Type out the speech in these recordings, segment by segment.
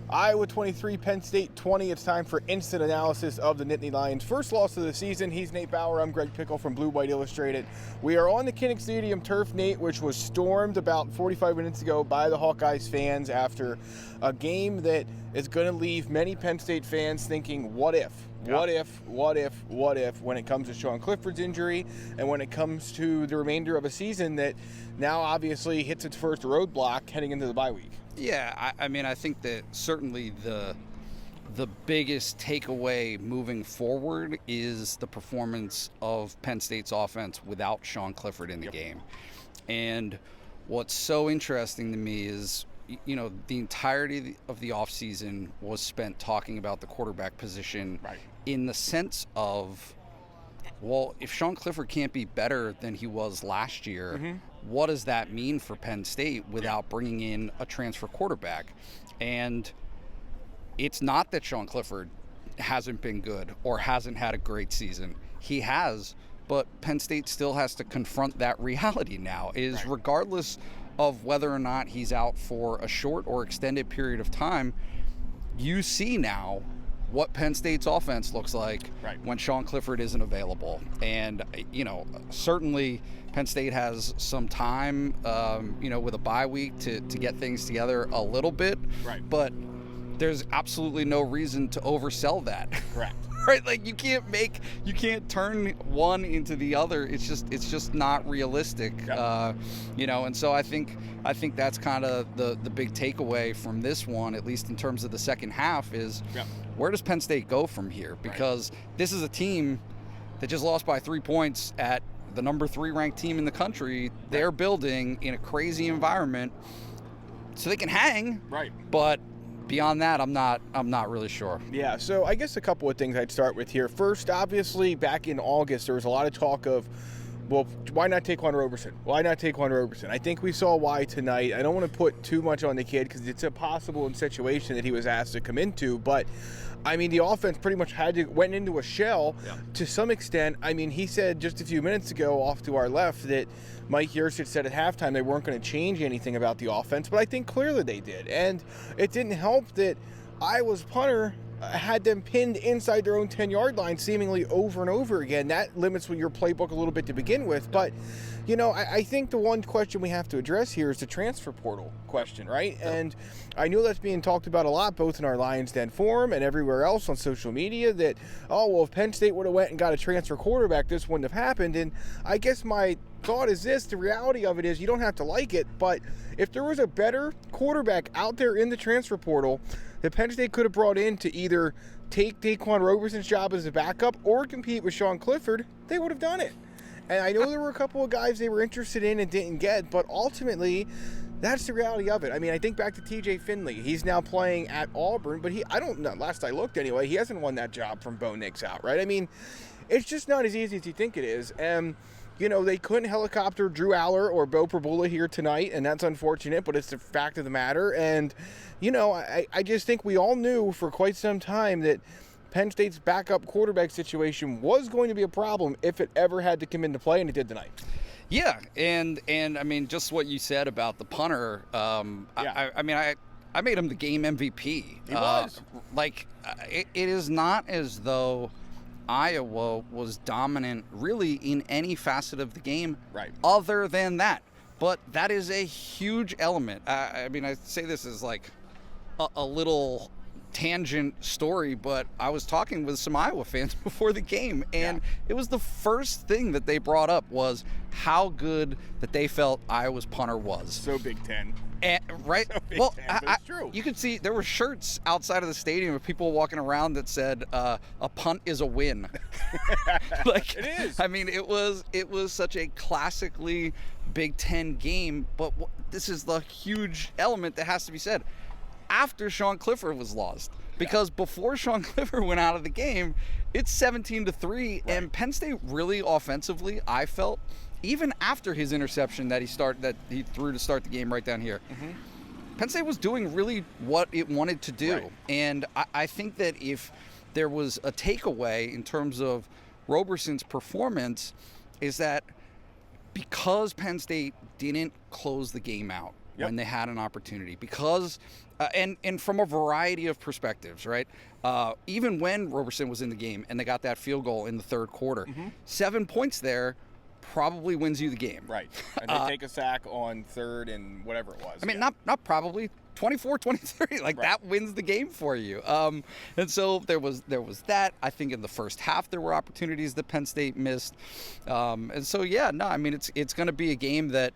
Iowa 23, Penn State 20. It's time for instant analysis of the Nittany Lions' first loss of the season. He's Nate Bauer. I'm Greg Pickel from Blue White Illustrated. We are on the Kinnick Stadium turf, Nate, which was stormed about 45 minutes ago by the Hawkeyes fans after a game that is going to leave many Penn State fans thinking, what if? What if, when it comes to Sean Clifford's injury and when it comes to the remainder of a season that now obviously hits its first roadblock heading into the bye week? Yeah, I mean, I think that certainly the biggest takeaway moving forward is the performance of Penn State's offense without Sean Clifford in the game. And what's so interesting to me is, you know, the entirety of the offseason was spent talking about the quarterback position in the sense of, well, if Sean Clifford can't be better than he was last year, what does that mean for Penn State without bringing in a transfer quarterback? And it's not that Sean Clifford hasn't been good or hasn't had a great season. He has, but Penn State still has to confront that reality now, is regardless of whether or not he's out for a short or extended period of time, you see now what Penn State's offense looks like when Sean Clifford isn't available. And, you know, certainly Penn State has some time, you know, with a bye week to get things together a little bit. But there's absolutely no reason to oversell that. Right? Like you can't turn one into the other. It's just not realistic. You know, and so I think that's kind of the big takeaway from this one, at least in terms of the second half, is where does Penn State go from here? Because this is a team that just lost by 3 points at the number 3 ranked team in the country. They're building in a crazy environment so they can hang. But beyond that, I'm not really sure. Yeah, so I guess a couple of things I'd start with here. First, obviously, back in August, there was a lot of talk of, well, why not take Roberson? Why not take Roberson? I think we saw why tonight. I don't want to put too much on the kid because it's a possible situation that he was asked to come into, but I mean, the offense pretty much went into a shell to some extent. I mean, he said just a few minutes ago off to our left that Mike Yurcich said at halftime they weren't going to change anything about the offense, but I think clearly they did. And it didn't help that Iowa's punter had them pinned inside their own 10-yard line seemingly over and over again. That limits your playbook a little bit to begin with. But, you know, I think the one question we have to address here is the transfer portal question, right? And I know that's being talked about a lot, both in our Lions Den forum and everywhere else on social media, that, oh, well, if Penn State would have went and got a transfer quarterback, this wouldn't have happened. And I guess my thought is this: the reality of it is you don't have to like it, but if there was a better quarterback out there in the transfer portal that Penn State could have brought in to either take Daquan Roberson's job as a backup or compete with Sean Clifford, they would have done it. And I know there were a couple of guys they were interested in and didn't get, but ultimately, that's the reality of it. I mean, I think back to TJ Finley. He's now playing at Auburn, but I don't know, last I looked anyway, he hasn't won that job from Bo Nix out, right? I mean, it's just not as easy as you think it is. And you know, they couldn't helicopter Drew Aller or Bo Prabula here tonight, and that's unfortunate, but it's the fact of the matter. And, you know, I just think we all knew for quite some time that Penn State's backup quarterback situation was going to be a problem if it ever had to come into play, and it did tonight. Yeah, and I mean, just what you said about the punter, I mean, I made him the game MVP. He was. Like, it is not as though Iowa was dominant really in any facet of the game other than that. But that is a huge element. I mean, I say this as like a little tangent story, but I was talking with some Iowa fans before the game, and it was the first thing that they brought up was how good that they felt Iowa's punter was. So Big Ten. And, right? So Big well, Ten, but it's true. You could see there were shirts outside of the stadium of people walking around that said, "A punt is a win." Like, it is. I mean, it was such a classically Big Ten game, but this is the huge element that has to be said. After Sean Clifford was lost, because before Sean Clifford went out of the game, it's 17-3, and Penn State really offensively, I felt, even after his interception that he threw to start the game right down here, Penn State was doing really what it wanted to do. And I think that if there was a takeaway in terms of Roberson's performance, is that because Penn State didn't close the game out when they had an opportunity, because And from a variety of perspectives, right? Even when Roberson was in the game and they got that field goal in the third quarter, 7 points there probably wins you the game. Right. And they take a sack on third and whatever it was. I mean, not probably. 24-23, like that wins the game for you. And so there was that. I think in the first half there were opportunities that Penn State missed. And so I mean it's going to be a game that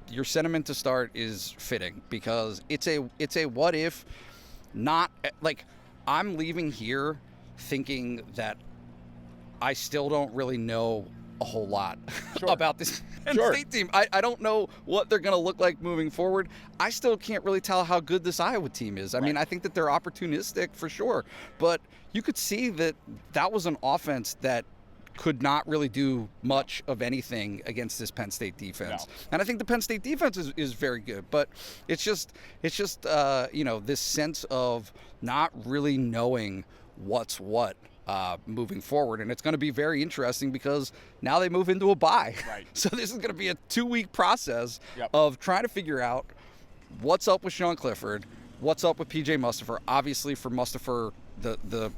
your sentiment to start is fitting because it's a what if, not like I'm leaving here thinking that I still don't really know a whole lot about this Penn State team. I don't know what they're going to look like moving forward. I still can't really tell how good this Iowa team is. I mean, I think that they're opportunistic for sure, but you could see that was an offense that could not really do much of anything against this Penn State defense. No. And I think the Penn State defense is very good, but it's just this sense of not really knowing what's what moving forward. And it's going to be very interesting because now they move into a bye. Right. So this is going to be a 2-week process of trying to figure out what's up with Sean Clifford, what's up with PJ Mustipher. Obviously for Mustipher, the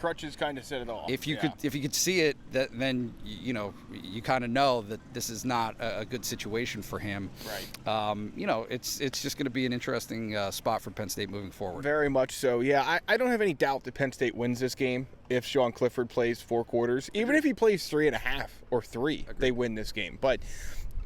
crutches kind of set it off. If you could see it, then you kind of know that this is not a good situation for him. Right. It's just going to be an interesting spot for Penn State moving forward. Very much so. Yeah, I don't have any doubt that Penn State wins this game if Sean Clifford plays 4 quarters. Even if he plays 3.5 or 3, they win this game. But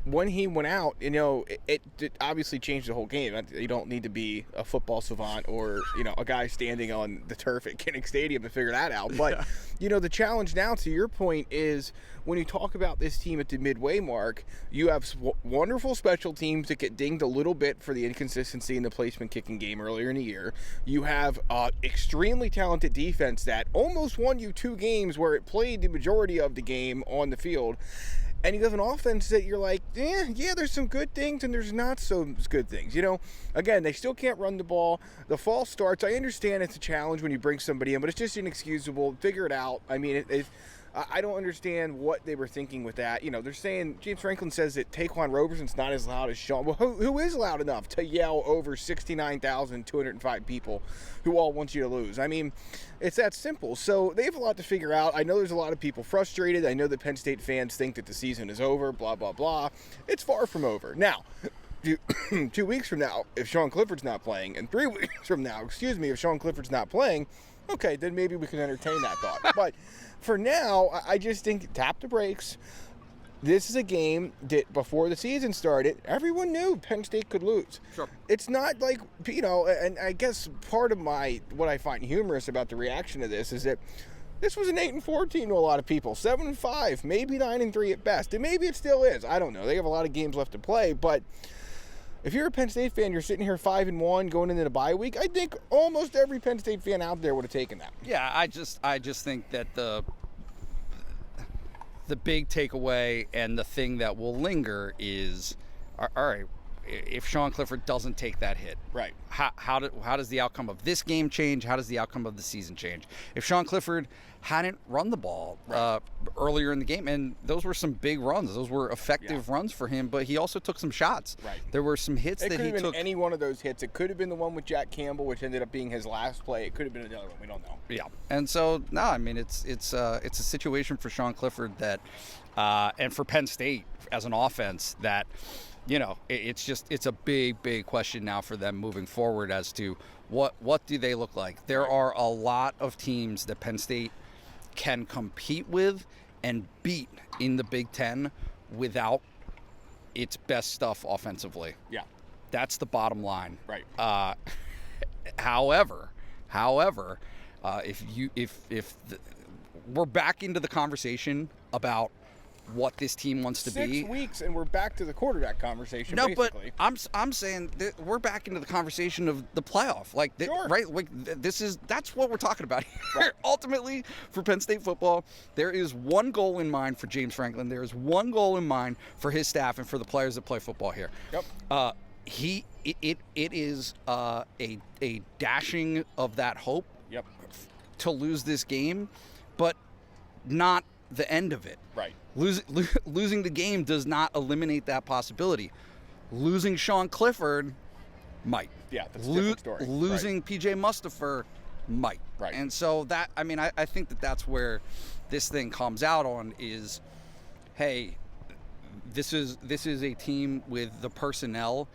when he went out, it obviously changed the whole game. You don't need to be a football savant or, a guy standing on the turf at Kinnick Stadium to figure that out. But, the challenge now, to your point, is when you talk about this team at the midway mark, you have wonderful special teams that get dinged a little bit for the inconsistency in the placement kicking game earlier in the year. You have extremely talented defense that almost won you 2 games where it played the majority of the game on the field. And you have an offense that you're like, there's some good things and there's not so good things. Again, they still can't run the ball. The false starts, I understand it's a challenge when you bring somebody in, but it's just inexcusable. Figure it out. I mean, I don't understand what they were thinking with that. They're saying, James Franklin says that Taquan Roberson's not as loud as Sean. Well, who is loud enough to yell over 69,205 people who all want you to lose? I mean, it's that simple. So they have a lot to figure out. I know there's a lot of people frustrated. I know that Penn State fans think that the season is over, blah, blah, blah. It's far from over. Now, 2 weeks from now, if Sean Clifford's not playing, and 3 weeks from now, if Sean Clifford's not playing, okay, then maybe we can entertain that thought. But for now, I just think tap the brakes. This is a game that before the season started, everyone knew Penn State could lose. Sure. It's not like, and I guess part of what I find humorous about the reaction to this is that this was an 8-4 team to a lot of people, 7-5, maybe 9-3 at best, and maybe it still is. I don't know. They have a lot of games left to play, but if you're a Penn State fan, you're sitting here 5-1 going into the bye week. I think almost every Penn State fan out there would have taken that. Yeah, I just think that the big takeaway and the thing that will linger is, all right, if Sean Clifford doesn't take that hit, right? How does the outcome of this game change? How does the outcome of the season change? If Sean Clifford hadn't run the ball earlier in the game, and those were some big runs, those were effective runs for him, but he also took some shots. Right. There were some hits that he took. It could have been any one of those hits. It could have been the one with Jack Campbell, which ended up being his last play. It could have been another one. We don't know. Yeah. And so I mean, it's a situation for Sean Clifford that, and for Penn State as an offense that, it's a big question now for them moving forward as to what do they look like. There are a lot of teams that Penn State can compete with and beat in the Big Ten without its best stuff offensively. Yeah, that's the bottom line. Right. However, we're back into the conversation about what this team wants to be. 6 weeks and we're back to the quarterback conversation. No, basically. But I'm saying that we're back into the conversation of the playoff, right? Like that's what we're talking about here. Right. Ultimately, for Penn State football, there is one goal in mind for James Franklin. There is one goal in mind for his staff and for the players that play football here. Yep. It is a dashing of that hope. Yep. To lose this game, but not the end of it. Right. Losing the game does not eliminate that possibility. Losing Sean Clifford Might. Yeah, that's a different story. Losing PJ Mustafer might. Right. And so that, I mean, I think that's where this thing comes out on is, hey, this is a team with the personnel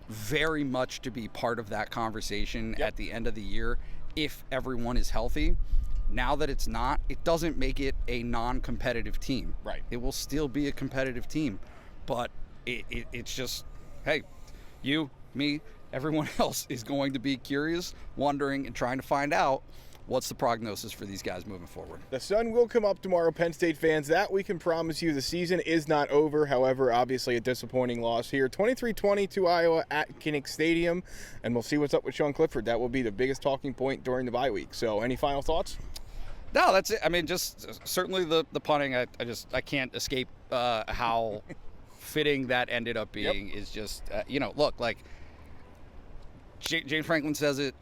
very much to be part of that conversation at the end of the year if everyone is healthy. Now that it's not, it doesn't make it a non-competitive team. Right. It will still be a competitive team, but it's just, hey, you, me, everyone else is going to be curious, wondering, and trying to find out what's the prognosis for these guys moving forward. The sun will come up tomorrow, Penn State fans. That we can promise you. The season is not over. However, obviously a disappointing loss here. 23-20 to Iowa at Kinnick Stadium. And we'll see what's up with Sean Clifford. That will be the biggest talking point during the bye week. So any final thoughts? No, that's it. I mean, just certainly the punting, I can't escape how fitting that ended up being. Is just, look, like James Franklin says it,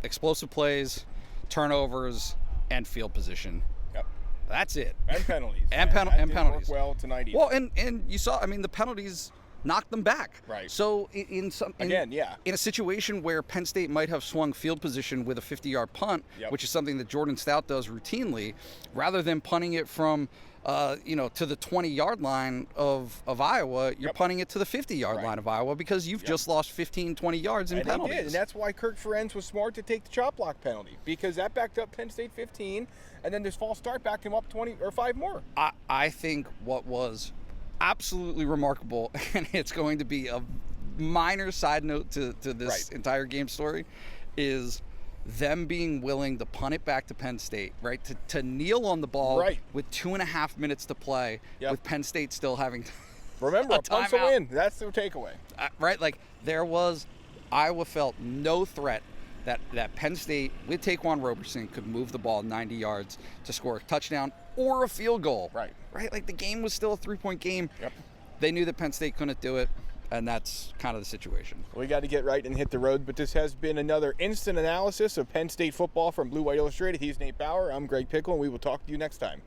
explosive plays, turnovers, and field position. Yep. That's it. And penalties. and penalties. Work well tonight either. Well, and you saw, I mean, the penalties knocked them back. Right. So in a situation where Penn State might have swung field position with a 50-yard punt, which is something that Jordan Stout does routinely, rather than punting it from to the 20-yard line of Iowa, you're punting it to the 50-yard line of Iowa because you've just lost 15, 20 yards in penalties. They did, and that's why Kirk Ferentz was smart to take the chop block penalty, because that backed up Penn State 15, and then this false start backed him up 20 or 5 more. I think what was absolutely remarkable, and it's going to be a minor side note to this entire game story, is them being willing to punt it back to Penn State, right? To kneel on the ball with 2.5 minutes to play, with Penn State still having remember, a punt's a win. That's the takeaway. Right? Like, Iowa felt no threat that Penn State, with Taquan Roberson, could move the ball 90 yards to score a touchdown or a field goal. Right? Like, the game was still a 3-point game. Yep. They knew that Penn State couldn't do it. And that's kind of the situation. We got to get right and hit the road, but this has been another instant analysis of Penn State football from Blue White Illustrated. He's Nate Bauer. I'm Greg Pickel, and we will talk to you next time.